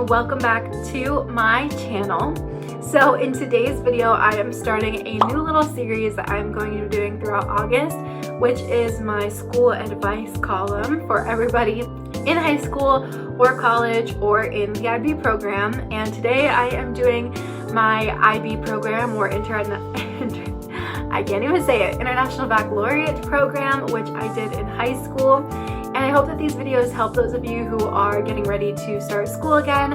and welcome back to my channel. So in today's video, I am starting a new little series that I'm going to be doing throughout August, which is my school advice column for everybody in high school or college or in the IB program. And today I am doing my IB program, or I can't even say it, International Baccalaureate program, which I did in high school. And I hope that these videos help those of you who are getting ready to start school again,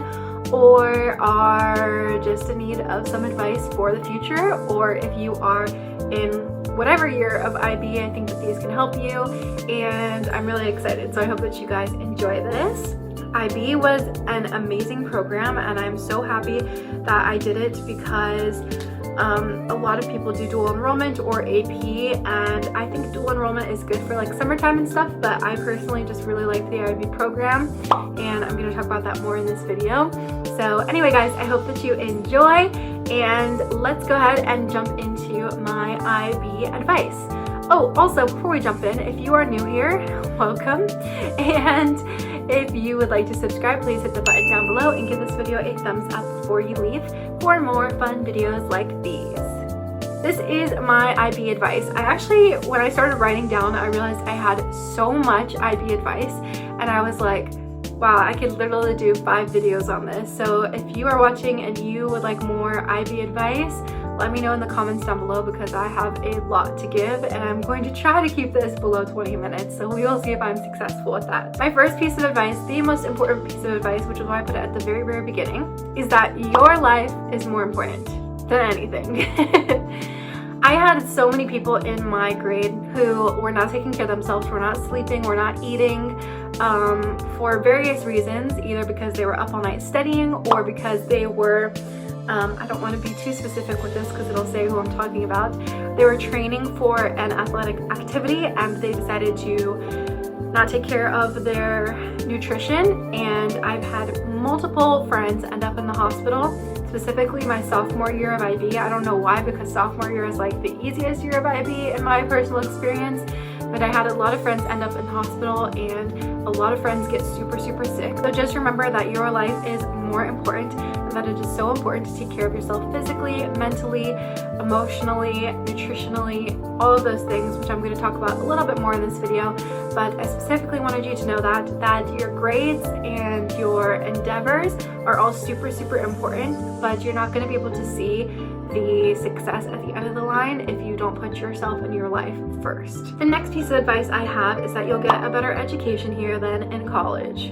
or are just in need of some advice for the future, or if you are in whatever year of IB, I think that these can help you, and I'm really excited. So I hope that you guys enjoy this. IB was an amazing program, and I'm so happy that I did it because a lot of people do dual enrollment or AP, and I think dual enrollment is good for like summertime and stuff, but I personally just really like the IB program, and I'm going to talk about that more in this video. So anyway guys, I hope that you enjoy, and let's go ahead and jump into my IB advice. Oh, also before we jump in, if you are new here, welcome, and if you would like to subscribe, please hit the button down below and give this video a thumbs up before you leave for more fun videos like these. This is my IB advice. When I started writing down, I realized I had so much IB advice, and I was like, wow, I could literally do 5 videos on this. So if you are watching and you would like more IB advice, let me know in the comments down below, because I have a lot to give, and I'm going to try to keep this below 20 minutes. So we will see if I'm successful with that. My first piece of advice, the most important piece of advice, which is why I put it at the very, very beginning, is that your life is more important than anything. I had so many people in my grade who were not taking care of themselves, were not sleeping, were not eating, for various reasons, either because they were up all night studying or because they were I don't want to be too specific with this because it'll say who I'm talking about. They were training for an athletic activity, and they decided to not take care of their nutrition, and I've had multiple friends end up in the hospital, specifically my sophomore year of IB. I don't know why, because sophomore year is like the easiest year of IB in my personal experience, but I had a lot of friends end up in the hospital, and a lot of friends get super, super sick. So just remember that your life is more important, and that it is so important to take care of yourself physically, mentally, emotionally, nutritionally, all of those things, which I'm going to talk about a little bit more in this video. But I specifically wanted you to know that your grades and your endeavors are all super, super important, but you're not going to be able to see the success at the end of the line if you don't put yourself and your life first. The next piece of advice I have is that you'll get a better education here than in college.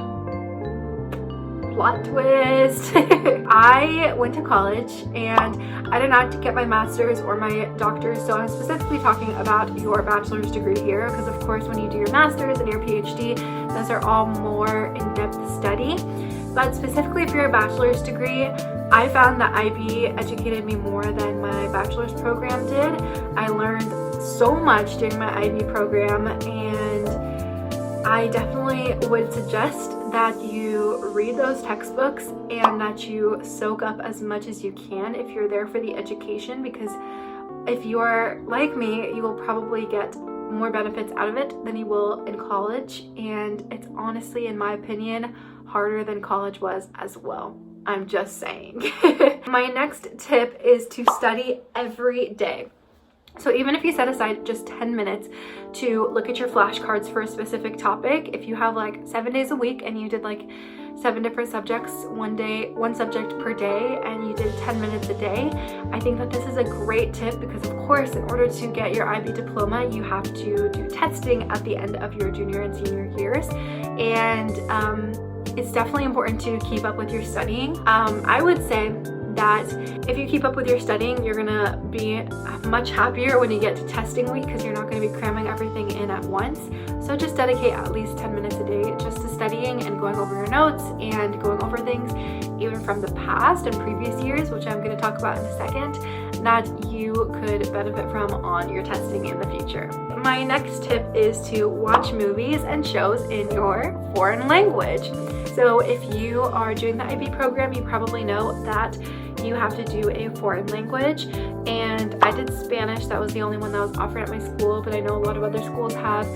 Plot twist. I went to college and I did not get my master's or my doctor's, so I'm specifically talking about your bachelor's degree here, because of course when you do your master's and your PhD, those are all more in-depth study. But specifically for your bachelor's degree, I found that IB educated me more than my bachelor's program did. I learned so much during my IB program, and I definitely would suggest that you read those textbooks and that you soak up as much as you can if you're there for the education, because if you are like me, you will probably get more benefits out of it than you will in college, and it's honestly, in my opinion, harder than college was as well. I'm just saying. My next tip is to study every day. So even if you set aside just 10 minutes to look at your flashcards for a specific topic, if you have like 7 days a week and you did like 7 different subjects one subject per day, and you did 10 minutes a day, I think that this is a great tip, because of course in order to get your IB diploma you have to do testing at the end of your junior and senior years, and it's definitely important to keep up with your studying. I would say that if you keep up with your studying, you're gonna be much happier when you get to testing week, because you're not gonna be cramming everything in at once. So just dedicate at least 10 minutes a day just to studying and going over your notes and going over things even from the past and previous years, which I'm gonna talk about in a second, that you could benefit from on your testing in the future. My next tip is to watch movies and shows in your foreign language. So if you are doing the IB program, you probably know that you have to do a foreign language, and I did Spanish. That was the only one that was offered at my school, but I know a lot of other schools have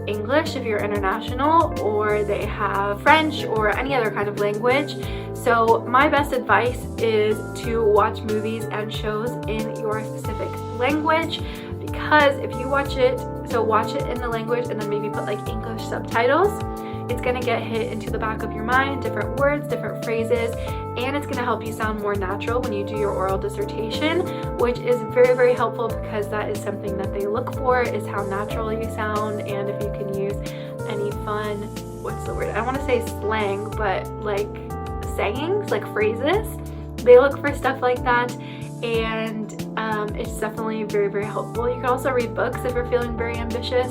English if you're international, or they have French or any other kind of language. So my best advice is to watch movies and shows in your specific language, because if you watch it in the language and then maybe put like English subtitles, it's going to get hit into the back of your mind, different words, different phrases, and it's going to help you sound more natural when you do your oral dissertation, which is very, very helpful, because that is something that they look for, is how natural you sound, and if you can use any fun, what's the word? I don't want to say slang, but like sayings, like phrases. They look for stuff like that, and it's definitely very, very helpful. You can also read books if you're feeling very ambitious,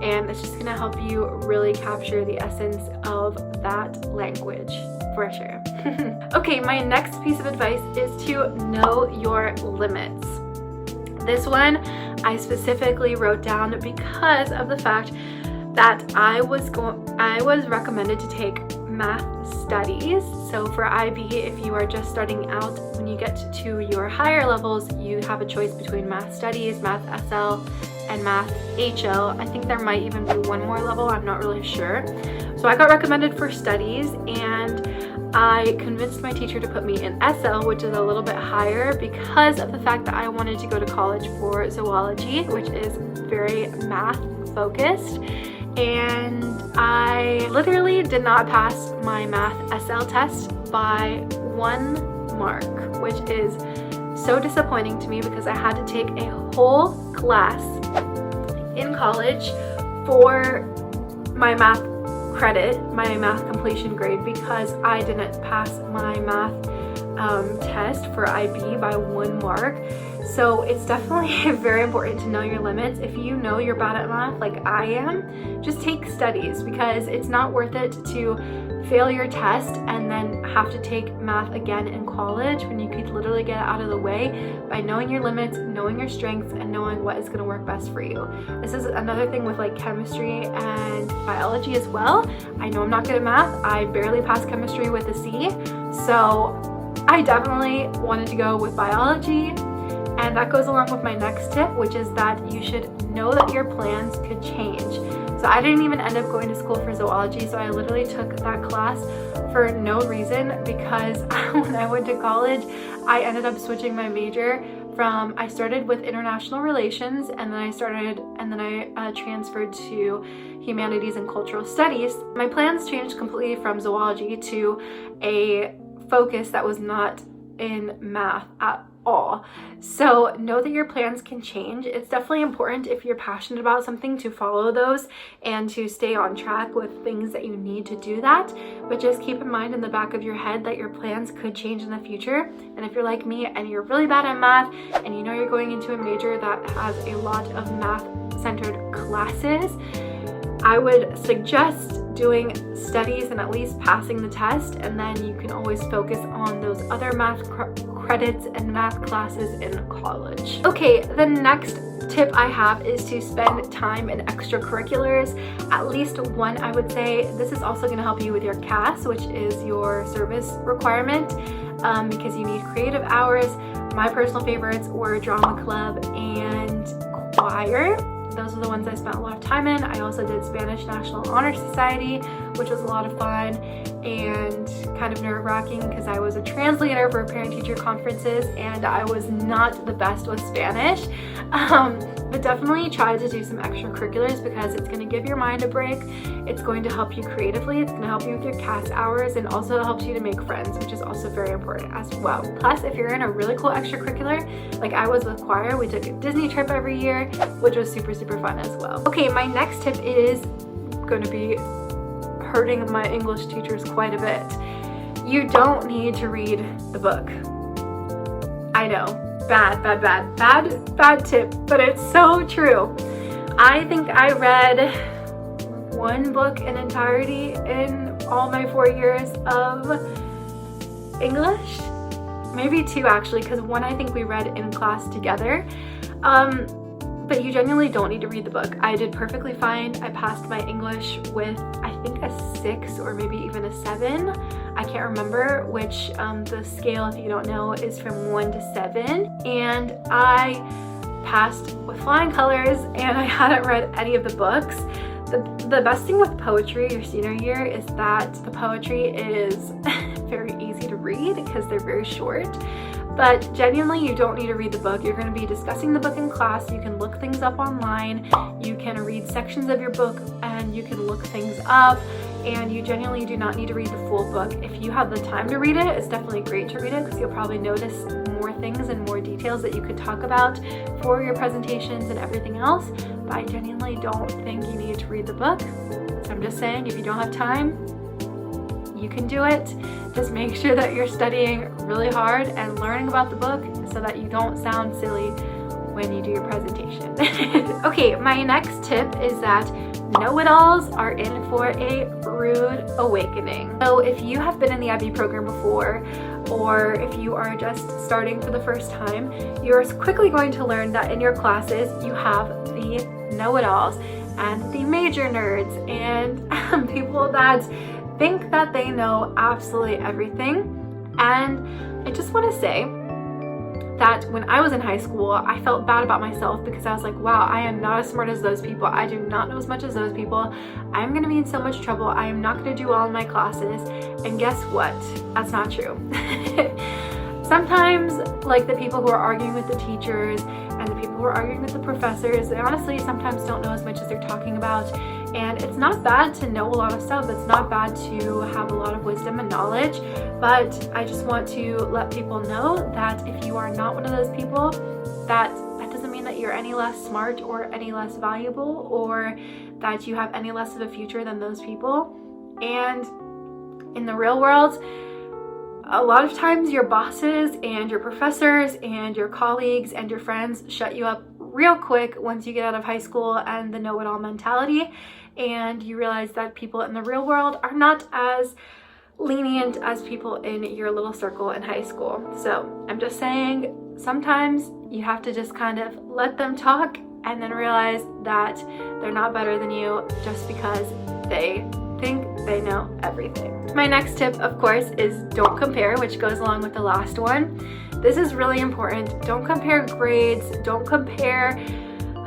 and it's just gonna help you really capture the essence of that language for sure. Okay, my next piece of advice is to know your limits. This one I specifically wrote down because of the fact that I was recommended to take math studies. So for IB, if you are just starting out, when you get to your higher levels, you have a choice between math studies, math SL, and math HL. I think there might even be one more level, I'm not really sure. So I got recommended for studies, and I convinced my teacher to put me in SL, which is a little bit higher, because of the fact that I wanted to go to college for zoology, which is very math focused. And I literally did not pass my math SL test by 1 mark, which is so disappointing to me, because I had to take a whole class in college for my math credit, my math completion grade, because I didn't pass my math test for IB by 1 mark. So it's definitely very important to know your limits. If you know you're bad at math like I am, just take studies, because it's not worth it to fail your test and then have to take math again in college, when you could literally get it out of the way by knowing your limits, knowing your strengths, and knowing what is going to work best for you. This is another thing with like chemistry and biology as well. I know I'm not good at math. I barely passed chemistry with a C. So I definitely wanted to go with biology. And that goes along with my next tip, which is that you should know that your plans could change. So I didn't even end up going to school for zoology, so I literally took that class for no reason, because when I went to college, I ended up switching my major from, I started with international relations, and then I transferred to humanities and cultural studies. My plans changed completely from zoology to a focus that was not in math at all. So know that your plans can change. It's definitely important, if you're passionate about something, to follow those and to stay on track with things that you need to do that. But just keep in mind in the back of your head that your plans could change in the future. And if you're like me and you're really bad at math, and you know you're going into a major that has a lot of math centered classes, I would suggest doing studies and at least passing the test, and then you can always focus on those other math credits and math classes in college. Okay, the next tip I have is to spend time in extracurriculars, at least one, I would say. This is also going to help you with your CAS, which is your service requirement, because you need creative hours. My personal favorites were drama club and choir. Those are the ones I spent a lot of time in. I also did Spanish National Honor Society, which was a lot of fun and kind of nerve-wracking, because I was a translator for parent-teacher conferences and I was not the best with Spanish. But definitely try to do some extracurriculars, because it's going to give your mind a break. It's going to help you creatively. It's going to help you with your CAS hours, and also it helps you to make friends, which is also very important as well. Plus, if you're in a really cool extracurricular, like I was with choir, we took a Disney trip every year, which was super, super fun as well. Okay, my next tip is going to be hurting my English teachers quite a bit. You don't need to read the book. I know. Bad tip, but it's so true. I think I read 1 book in entirety in all my 4 years of English. Maybe 2 actually, because 1 I think we read in class together. But you genuinely don't need to read the book. I did perfectly fine. I passed my English with, I think a 6 or maybe even a 7. I can't remember which. The scale, if you don't know, is from 1 to 7. And I passed with flying colors, and I hadn't read any of the books. The best thing with poetry your senior year is that the poetry is very easy to read because they're very short. But genuinely, you don't need to read the book. You're going to be discussing the book in class. You can look things up online. You can read sections of your book and you can look things up. And you genuinely do not need to read the full book. If you have the time to read it, it's definitely great to read it because you'll probably notice more things and more details that you could talk about for your presentations and everything else. But I genuinely don't think you need to read the book. So I'm just saying, if you don't have time, you can do it. Just make sure that you're studying really hard and learning about the book so that you don't sound silly when you do your presentation. Okay, my next tip is that know-it-alls are in for a rude awakening. So if you have been in the IB program before, or if you are just starting for the first time, you're quickly going to learn that in your classes you have the know-it-alls and the major nerds and people that think that they know absolutely everything. And I just want to say that when I was in high school, I felt bad about myself because I was like, wow, I am not as smart as those people. I do not know as much as those people. I'm going to be in so much trouble. I am not going to do well in my classes. And guess what? That's not true. Sometimes, like the people who are arguing with the teachers and the people who are arguing with the professors, they honestly sometimes don't know as much as they're talking about. And it's not bad to know a lot of stuff. It's not bad to have a lot of wisdom and knowledge. But I just want to let people know that if you are not one of those people, that doesn't mean that you're any less smart or any less valuable or that you have any less of a future than those people. And in the real world, a lot of times your bosses and your professors and your colleagues and your friends shut you up real quick once you get out of high school and the know-it-all mentality, and you realize that people in the real world are not as lenient as people in your little circle in high school. So I'm just saying, sometimes you have to just kind of let them talk and then realize that they're not better than you just because they think they know everything. My next tip, of course, is don't compare, which goes along with the last one. This is really important. Don't compare grades. Don't compare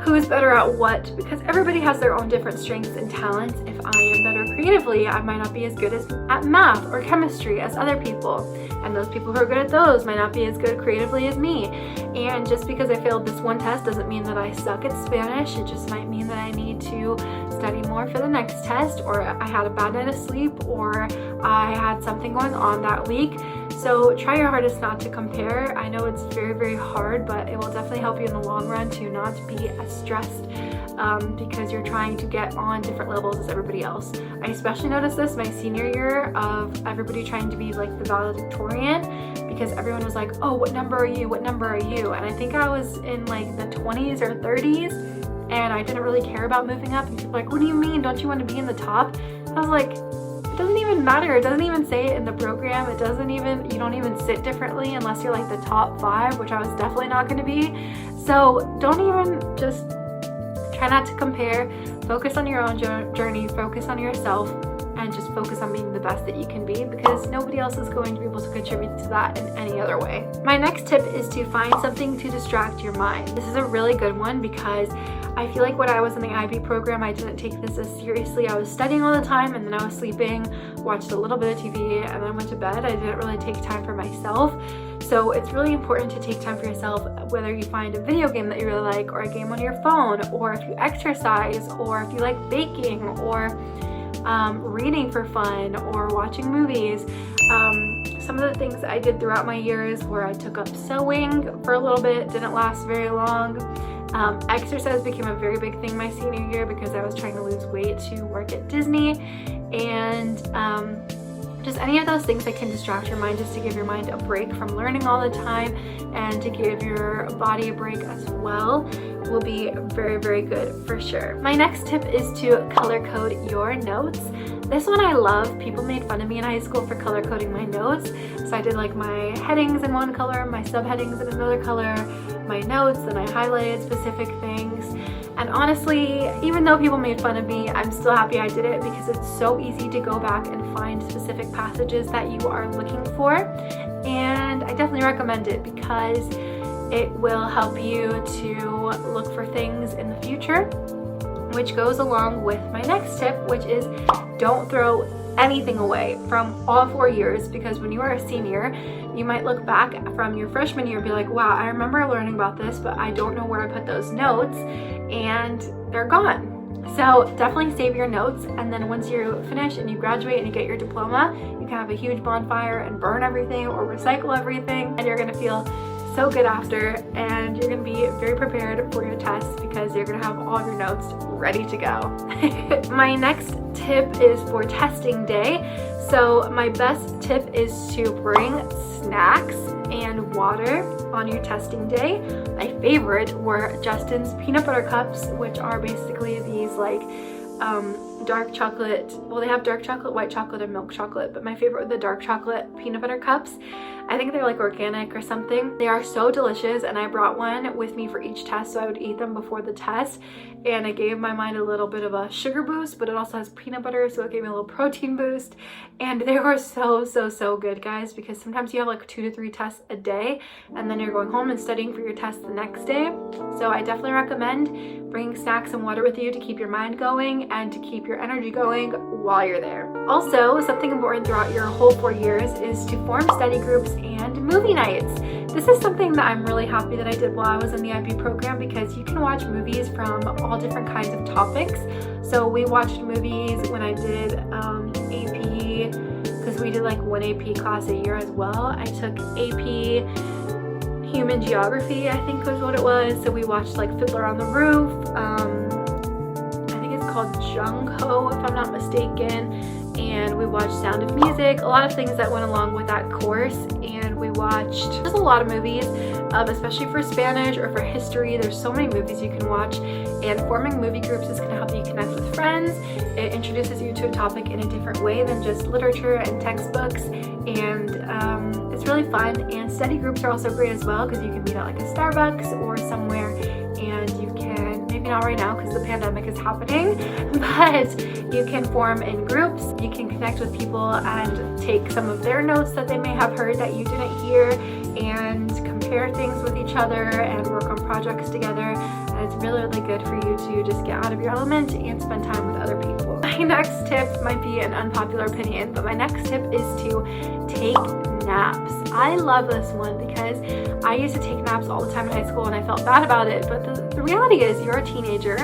who's better at what, because everybody has their own different strengths and talents. If I am better creatively, I might not be as good at math or chemistry as other people. And those people who are good at those might not be as good creatively as me. And just because I failed this one test doesn't mean that I suck at Spanish. It just might mean that I need to study more for the next test, or I had a bad night of sleep, or I had something going on that week. So try your hardest not to compare. I know it's very, very hard, but it will definitely help you in the long run to not be as stressed because you're trying to get on different levels as everybody else. I especially noticed this my senior year of everybody trying to be like the valedictorian, because everyone was like, oh, what number are you? What number are you? And I think I was in like the 20s or 30s, and I didn't really care about moving up. And people were like, what do you mean? Don't you want to be in the top? I was like, it doesn't even matter. It doesn't even say it in the program. It doesn't even, you don't even sit differently unless you're like the top 5, which I was definitely not going to be. So don't even, just try not to compare. Focus on your own journey, focus on yourself, and just focus on being the best that you can be, because nobody else is going to be able to contribute to that in any other way. My next tip is to find something to distract your mind. This is a really good one because I feel like when I was in the IB program, I didn't take this as seriously. I was studying all the time, and then I was sleeping, watched a little bit of TV, and then went to bed. I didn't really take time for myself. So it's really important to take time for yourself, whether you find a video game that you really like, or a game on your phone, or if you exercise, or if you like baking, or reading for fun, or watching movies. Some of the things I did throughout my years where I took up sewing for a little bit, didn't last very long. Exercise became a very big thing my senior year because I was trying to lose weight to work at Disney, and just any of those things that can distract your mind, just to give your mind a break from learning all the time and to give your body a break as well, will be very, very good for sure. My next tip is to color code your notes. This one I love. People made fun of me in high school for color coding my notes. So I did like my headings in one color, my subheadings in another color, my notes, and I highlighted specific things. And honestly, even though people made fun of me, I'm still happy I did it because it's so easy to go back and find specific passages that you are looking for. And I definitely recommend it because it will help you to look for things in the future, which goes along with my next tip, which is don't throw anything away from all 4 years, because when you are a senior, you might look back from your freshman year and be like, wow, I remember learning about this, but I don't know where I put those notes, and they're gone. So definitely save your notes, and then once you finish and you graduate and you get your diploma, you can have a huge bonfire and burn everything or recycle everything, and you're gonna feel so good after, and you're gonna be very prepared for your tests because you're gonna have all of your notes ready to go. My next tip is for testing day. So my best tip is to bring snacks and water on your testing day. My favorite were Justin's peanut butter cups, which are basically these like dark chocolate, well, they have dark chocolate, white chocolate, and milk chocolate, but my favorite were the dark chocolate peanut butter cups. I think they're like organic or something. They are so delicious, and I brought one with me for each test, so I would eat them before the test, and it gave my mind a little bit of a sugar boost, but it also has peanut butter, so it gave me a little protein boost. And they were so good, guys, because sometimes you have like 2 to 3 tests a day, and then you're going home and studying for your test the next day. So I definitely recommend bringing snacks and water with you to keep your mind going and to keep your energy going while you're there. Also, something important throughout your whole 4 years is to form study groups and movie nights. This is something that I'm really happy that I did while I was in the IB program, because you can watch movies from all different kinds of topics. So we watched movies when I did AP, because we did like 1 AP class a year as well. I took AP Human Geography, I think was what it was. So we watched like Fiddler on the Roof, I think it's called Jung Ho if I'm not mistaken, and we watched Sound of Music, a lot of things that went along with that course. And we watched just a lot of movies, especially for Spanish or for history. There's so many movies you can watch, and forming movie groups is going to help you connect with friends. It introduces you to a topic in a different way than just literature and textbooks, and it's really fun. And study groups are also great as well, because you can meet at like a Starbucks or somewhere, and you can, maybe not right now because the pandemic is happening, but you can form in groups. You can connect with people and take some of their notes that they may have heard that you didn't hear, and compare things with each other and work on projects together. And it's really good for you to just get out of your element and spend time with other people. My next tip might be an unpopular opinion, but my next tip is to take naps. I love this one because I used to take naps all the time in high school and I felt bad about it, but the reality is you're a teenager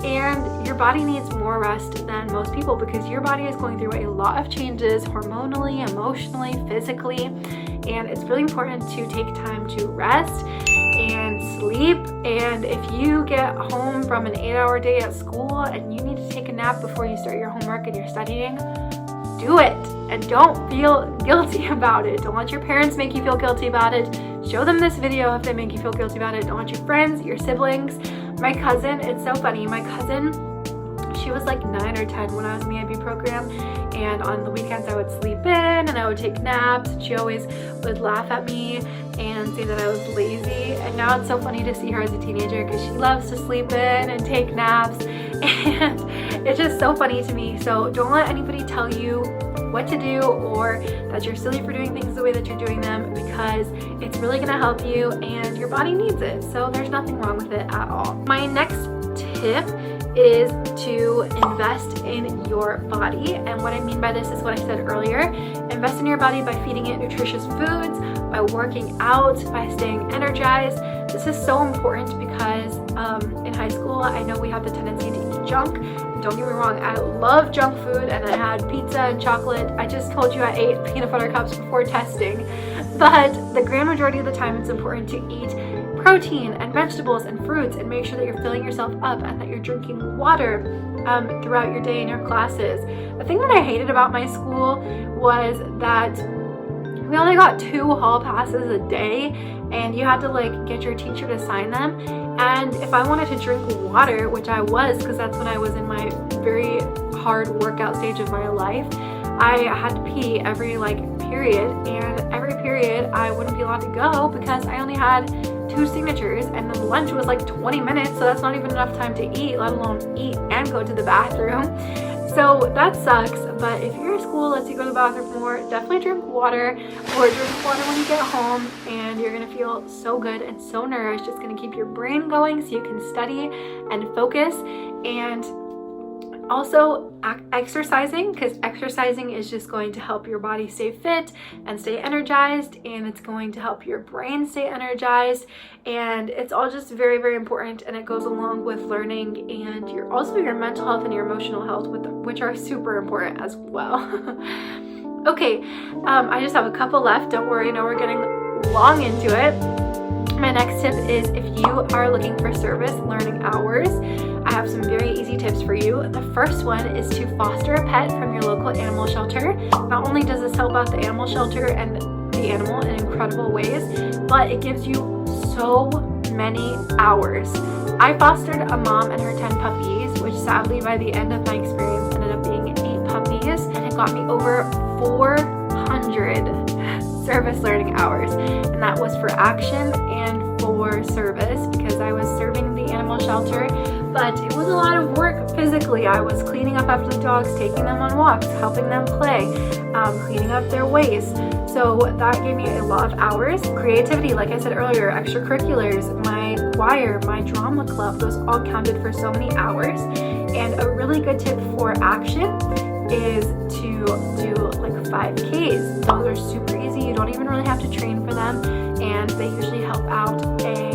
and your body needs more rest than most people, because your body is going through a lot of changes hormonally, emotionally, physically, and it's really important to take time to rest and sleep. And if you get home from an 8-hour day at school and you need to take a nap before you start your homework and you're studying, do it, and don't feel guilty about it. Don't let your parents make you feel guilty about it. Show them this video if they make you feel guilty about it. Don't let your friends, your siblings. My cousin, it's so funny, my cousin, she was like 9 or 10 when I was in the IB program, and on the weekends I would sleep in and I would take naps. She always would laugh at me and say that I was lazy, and now it's so funny to see her as a teenager because she loves to sleep in and take naps, and it's just so funny to me. So don't let anybody tell you what to do or that you're silly for doing things the way that you're doing them, because it's really going to help you and your body needs it. So there's nothing wrong with it at all. My next tip is to invest in your body, and what I mean by this is what I said earlier. Invest in your body by feeding it nutritious foods, by working out, by staying energized. This is so important because in high school I know we have the tendency to eat junk. Don't get me wrong, I love junk food and I had pizza and chocolate. I just told you I ate peanut butter cups before testing, but the grand majority of the time it's important to eat protein and vegetables and fruits, and make sure that you're filling yourself up and that you're drinking water throughout your day in your classes. The thing that I hated about my school was that we only got 2 hall passes a day, and you had to like get your teacher to sign them. And if I wanted to drink water, which I was, because that's when I was in my very hard workout stage of my life, I had to pee every like period, and every period I wouldn't be allowed to go because I only had 2 signatures, and then lunch was like 20 minutes, so that's not even enough time to eat, let alone eat and go to the bathroom. So that sucks. But if your school lets you go to the bathroom more, definitely drink water, or drink water when you get home, and you're gonna feel so good and so nourished. It's gonna keep your brain going so you can study and focus. And also exercising, because exercising is just going to help your body stay fit and stay energized, and it's going to help your brain stay energized, and it's all just very, very important, and it goes along with learning and your mental health and your emotional health, which are super important as well. Okay, I just have a couple left. Don't worry, I know we're getting long into it. My next tip is, if you are looking for service learning hours, I have some very easy tips for you. The first one is to foster a pet from your local animal shelter. Not only does this help out the animal shelter and the animal in incredible ways, but it gives you so many hours. I fostered a mom and her 10 puppies, which sadly by the end of my experience ended up being 8 puppies, and it got me over 400 service learning hours, and that was for action and for service, because I was serving the animal shelter, but it was a lot of work physically. I was cleaning up after the dogs, taking them on walks, helping them play, cleaning up their waste. So that gave me a lot of hours. Creativity, like I said earlier, extracurriculars, my choir, my drama club, those all counted for so many hours. And a really good tip for action is to do like 5Ks. Those are super easy. You don't even really have to train for them, and they usually help out a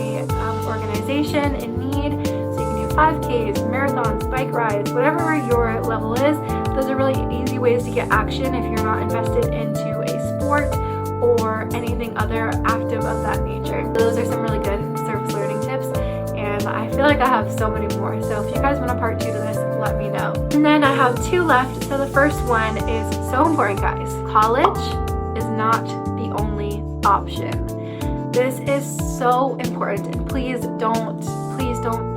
organization in need. So you can do 5Ks, marathons, bike rides, whatever your level is. Those are really easy ways to get action if you're not invested into a sport or anything other active of that nature. So those are some really good service learning tips, and I feel like I have so many more. So if you guys want a part 2 to this, let me know. And then I have 2 left. So the first one is so important, guys. College is not the only option. This is so important, and please don't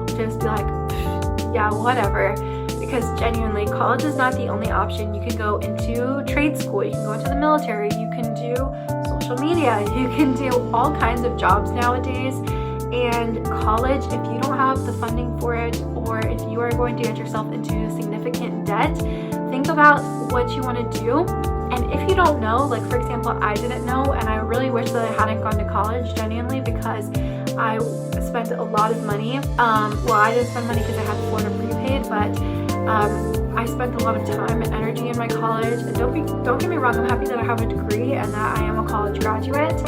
just be like, yeah, whatever, because genuinely, college is not the only option. You can go into trade school, you can go into the military, you can do social media, you can do all kinds of jobs nowadays. And college, if you don't have the funding for it, or if you are going to get yourself into significant debt, think about what you want to do. And if you don't know, like for example, I didn't know, and I really wish that I hadn't gone to college, genuinely, because I spent a lot of money. Well, I didn't spend money because I had Florida prepaid, but I spent a lot of time and energy in my college. And don't get me wrong, I'm happy that I have a degree and that I am a college graduate.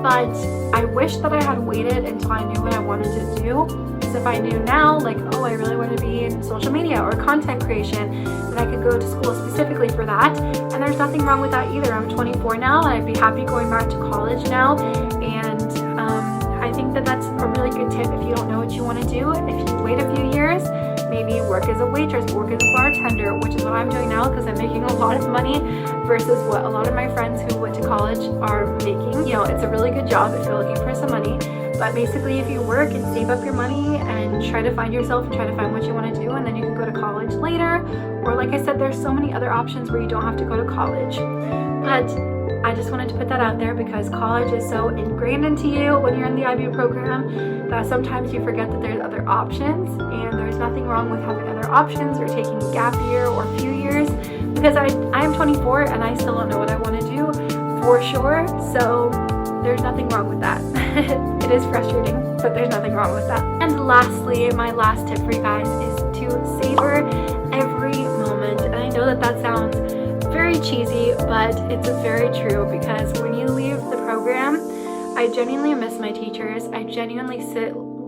But I wish that I had waited until I knew what I wanted to do. Because if I knew now, like, oh, I really want to be in social media or content creation, then I could go to school specifically for that. And there's nothing wrong with that either. I'm 24 now, and I'd be happy going back to college now. And I think that that's a really good tip if you don't know what you want to do. If you wait a few years, maybe work as a waitress, work as a bartender, which is what I'm doing now because I'm making a lot of money versus what a lot of my friends who went to college are making. You know, it's a really good job if you're looking for some money, but basically if you work and save up your money and try to find yourself and try to find what you want to do, and then you can go to college later, or like I said, there's so many other options where you don't have to go to college. But I just wanted to put that out there because college is so ingrained into you when you're in the IB program that sometimes you forget that there's other options, and there's nothing wrong with having other options or taking a gap year or a few years, because I am 24 and I still don't know what I want to do for sure, so there's nothing wrong with that. It is frustrating, but there's nothing wrong with that. And lastly, my last tip for you guys is to savor every moment. And I know that that sounds very cheesy, but it's very true, because when you leave the program, I genuinely miss my teachers. I genuinely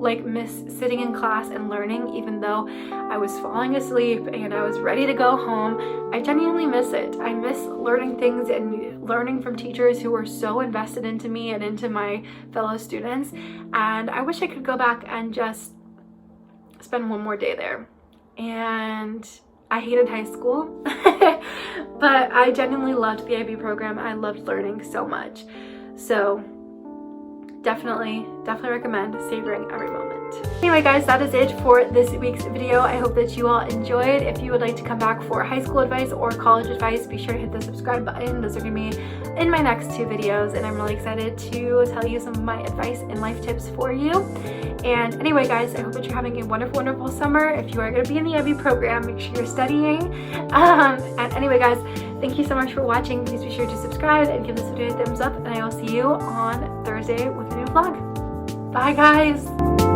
like miss sitting in class and learning, even though I was falling asleep and I was ready to go home. I genuinely miss it. I miss learning things and learning from teachers who were so invested into me and into my fellow students, and I wish I could go back and just spend one more day there. And I hated high school, but I genuinely loved the IB program. I loved learning so much. So definitely recommend savoring every moment. Anyway guys, that is it for this week's video. I hope that you all enjoyed. If you would like to come back for high school advice or college advice, be sure to hit the subscribe button. Those are going to be in my next two videos, and I'm really excited to tell you some of my advice and life tips for you. And anyway guys, I hope that you're having a wonderful summer. If you are going to be in the IB program, make sure you're studying. And anyway guys, thank you so much for watching. Please be sure to subscribe and give this video a thumbs up, and I will see you on Thursday with a new vlog. Bye guys!